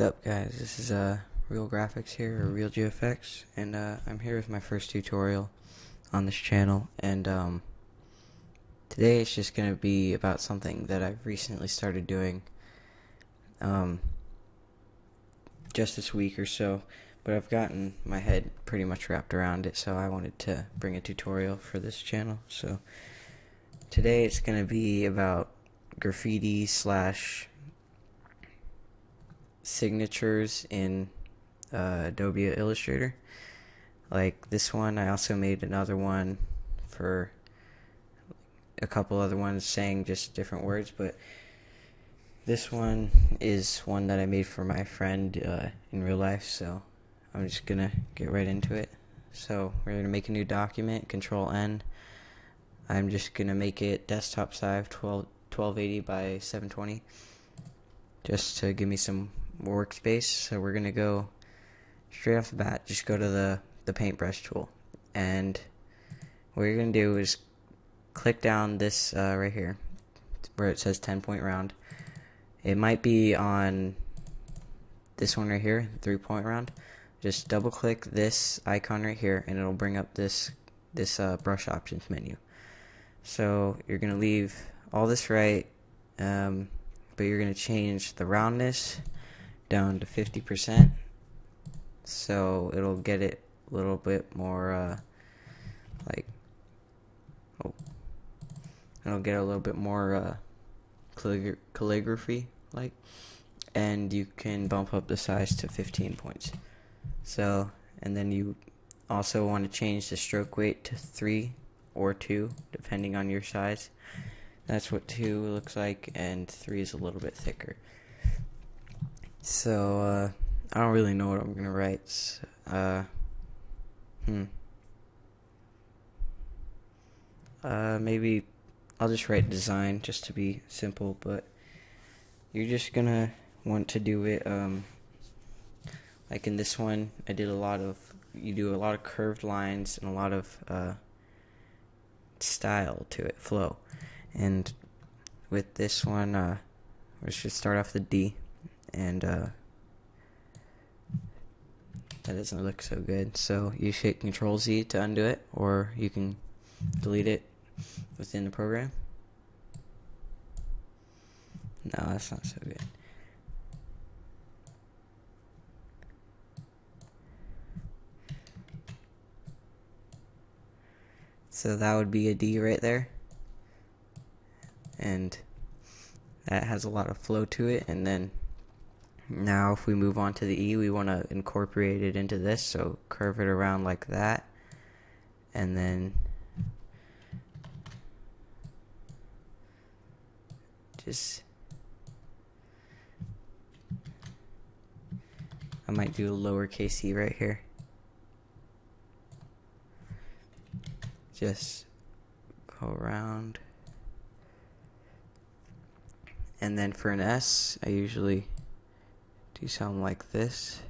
What's up, guys? This is Real Graphics here, or Real GFX, and I'm here with my first tutorial on this channel. And today it's just gonna be about something that I've recently started doing, just this week or so. But I've gotten my head pretty much wrapped around it, so I wanted to bring a tutorial for this channel. So today it's gonna be about graffiti slash signatures in Adobe Illustrator. Like this one, I also made another one for a couple other ones saying just different words, but this one is one that I made for my friend in real life, so I'm just gonna get right into it. So we're gonna make a new document, Control N. I'm just gonna make it desktop size 1280 by 720 just to give me some workspace. So we're gonna go straight off the bat, just go to the paintbrush tool, and what you're gonna do is click down this right here where it says 10-point round. It might be on this one right here, 3-point round. Just double click this icon right here and it'll bring up this brush options menu. So you're gonna leave all this right, but you're gonna change the roundness down to 50%, so it'll get it a little bit more like, oh, it'll get a little bit more calligraphy like, and you can bump up the size to 15 points. So, and then you also want to change the stroke weight to 3 or 2 depending on your size. That's what 2 looks like, and 3 is a little bit thicker. So I don't really know what I'm gonna write. Maybe I'll just write design just to be simple, but you're just gonna want to do it like in this one. I did you do a lot of curved lines and a lot of style to it, flow. And with this one, we should start off with D, and that doesn't look so good. So you hit Control Z to undo it, or you can delete it within the program. No, that's not so good. So that would be a D right there, and that has a lot of flow to it. And then now if we move on to the E, we want to incorporate it into this, so curve it around like that, and then just, I might do a lowercase e right here. Just go around. And then for an S, I usually do something like this.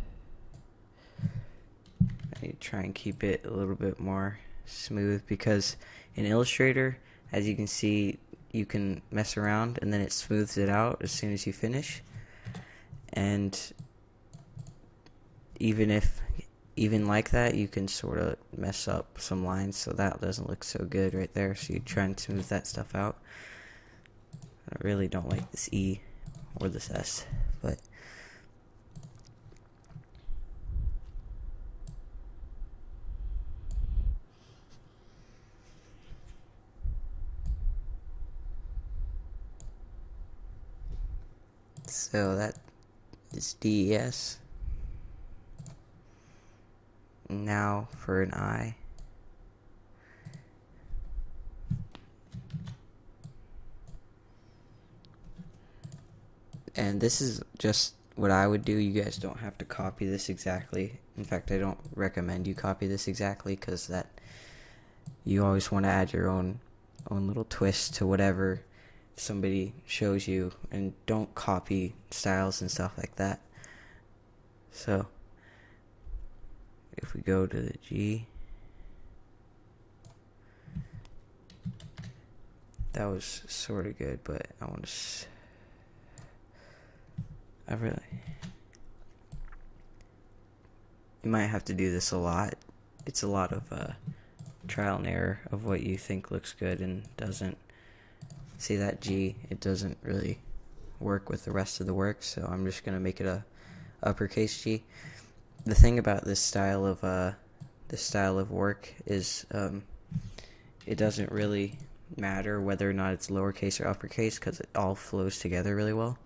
I try and keep it a little bit more smooth, because in Illustrator, as you can see, you can mess around and then it smooths it out as soon as you finish. And even like that, you can sort of mess up some lines, so that doesn't look so good right there. So you try and smooth that stuff out. I really don't like this E or this S, but so that is DES. Now for an I. And this is just what I would do. You guys don't have to copy this exactly. In fact, I don't recommend you copy this exactly, because that you always want to add your own little twist to whatever somebody shows you, and don't copy styles and stuff like that. So if we go to the G, that was sort of good, but I want to you might have to do this a lot. It's a lot of trial and error of what you think looks good and doesn't. See that G, it doesn't really work with the rest of the work, so I'm just going to make it a uppercase G. The thing about this style of work is it doesn't really matter whether or not it's lowercase or uppercase because it all flows together really well.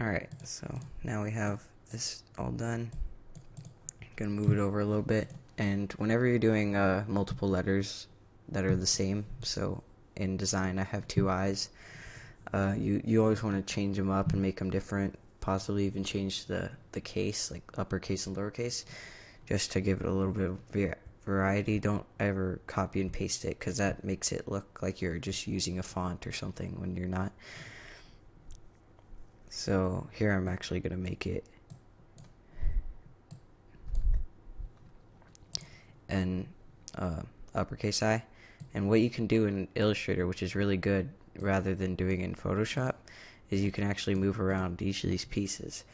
Alright, so now we have this all done. I'm gonna move it over a little bit, and whenever you're doing multiple letters that are the same, so in design I have two eyes, you always want to change them up and make them different, possibly even change the case, like uppercase and lowercase, just to give it a little bit of variety. Don't ever copy and paste it, because that makes it look like you're just using a font or something when you're not. So here I'm actually going to make it an uppercase I. And what you can do in Illustrator, which is really good rather than doing it in Photoshop, is you can actually move around each of these pieces.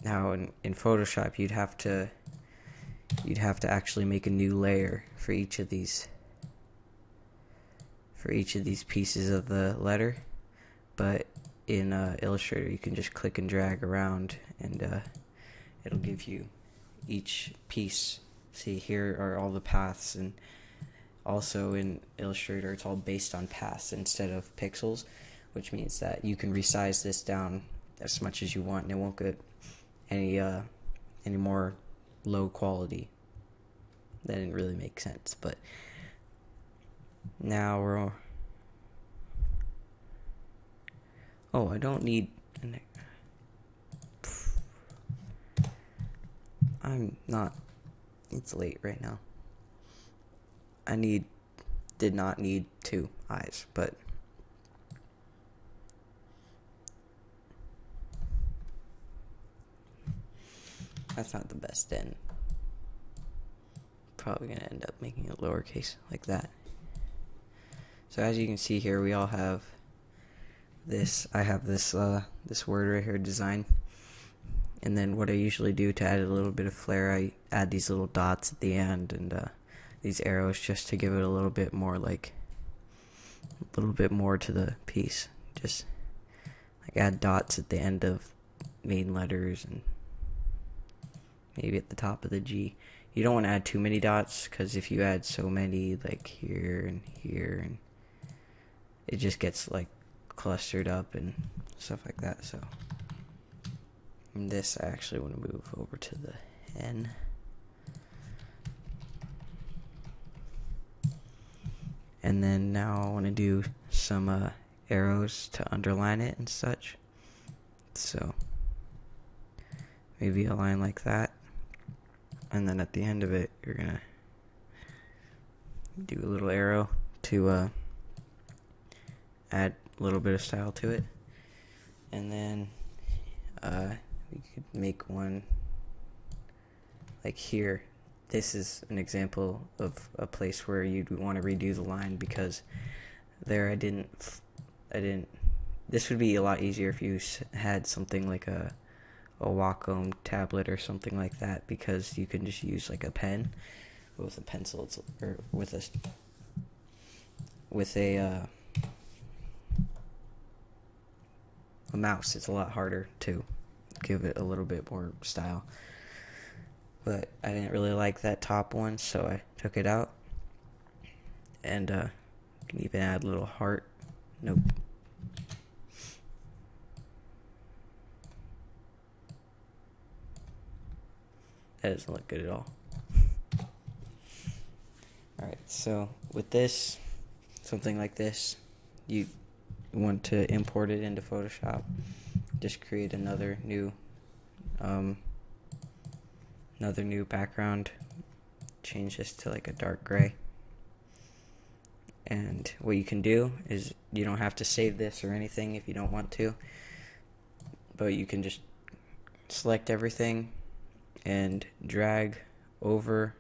Now in Photoshop you'd have to actually make a new layer for each of these pieces of the letter, but in Illustrator you can just click and drag around and it'll give you each piece. See, here are all the paths, and also in Illustrator it's all based on paths instead of pixels, which means that you can resize this down as much as you want and it won't get any more low quality. That didn't really make sense, but now we're I don't need I'm not it's late right now. Did not need two eyes, but that's not the best end. Probably gonna end up making it lowercase like that. So as you can see here, we all have this. I have this this word right here, design. And then what I usually do to add a little bit of flair, I add these little dots at the end and these arrows just to give it a little bit more, like a little bit more to the piece. Just like add dots at the end of main letters and maybe at the top of the G. You don't want to add too many dots, because if you add so many, like here and here, and it just gets like clustered up and stuff like that. So in this, I actually want to move over to the N. And then now I want to do some arrows to underline it and such. So maybe a line like that. And then at the end of it, you're going to do a little arrow to add a little bit of style to it. And then we could make one like here. This is an example of a place where you'd want to redo the line, because there I didn't this would be a lot easier if you had something like a Wacom tablet or something like that, because you can just use like a pen. With a pencil, or with a mouse, it's a lot harder to give it a little bit more style. But I didn't really like that top one, so I took it out. And you can even add a little heart. Nope. That doesn't look good at all. Alright, so with this, something like this, you want to import it into Photoshop. Just create another new background. Change this to like a dark gray. And what you can do is, you don't have to save this or anything if you don't want to, but you can just select everything and drag over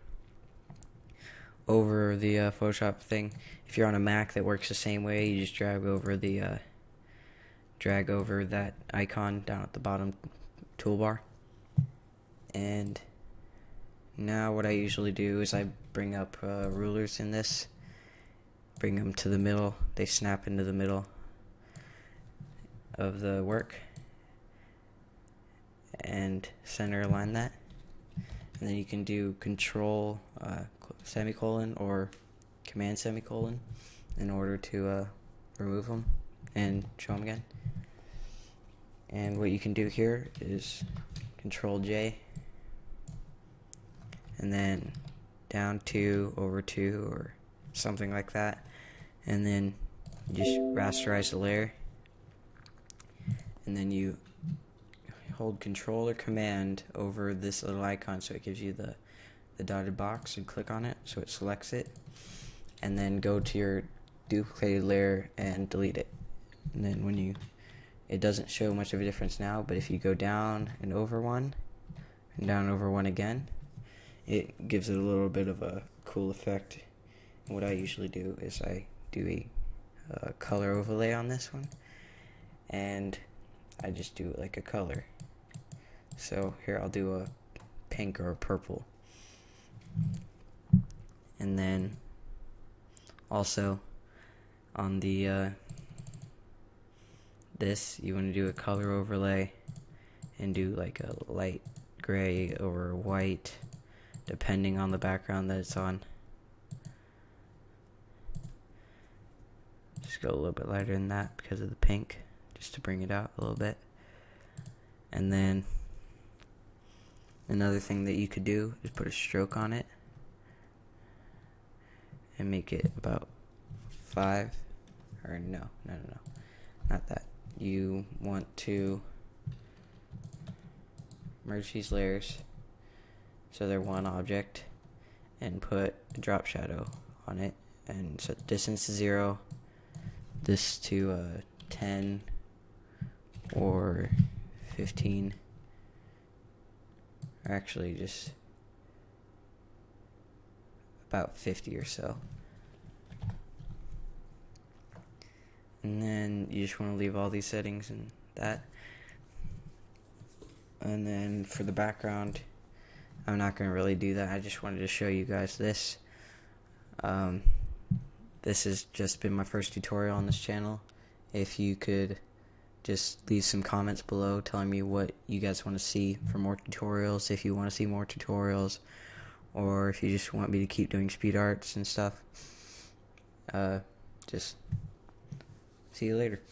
the Photoshop thing. If you're on a Mac, that works the same way. You just drag over that icon down at the bottom toolbar. And now what I usually do is I bring up rulers in this, bring them to the middle. They snap into the middle of the work, and center align that. And then you can do control semicolon or command semicolon in order to remove them and show them again. And what you can do here is control J, and then down 2 over 2 or something like that, and then you just rasterize the layer, and then you hold control or command over this little icon so it gives you the dotted box, and click on it so it selects it, and then go to your duplicated layer and delete it. And then when it doesn't show much of a difference now, but if you go down and over one and down and over one again, it gives it a little bit of a cool effect. And what I usually do is I do a color overlay on this one, and I just do it like a color. So here I'll do a pink or a purple. And then also on the this, you want to do a color overlay and do like a light gray or white depending on the background that it's on. Just go a little bit lighter than that because of the pink, just to bring it out a little bit. And then another thing that you could do is put a stroke on it and make it about 5, or no, not that. You want to merge these layers so they're one object, and put a drop shadow on it, and set the distance to 0, this to 10 or 15, or actually just about 50 or so. And then you just want to leave all these settings and that. And then for the background, I'm not going to really do that. I just wanted to show you guys this. This has just been my first tutorial on this channel. If you could just leave some comments below telling me what you guys want to see for more tutorials, if you want to see more tutorials, or if you just want me to keep doing speed arts and stuff. Just see you later.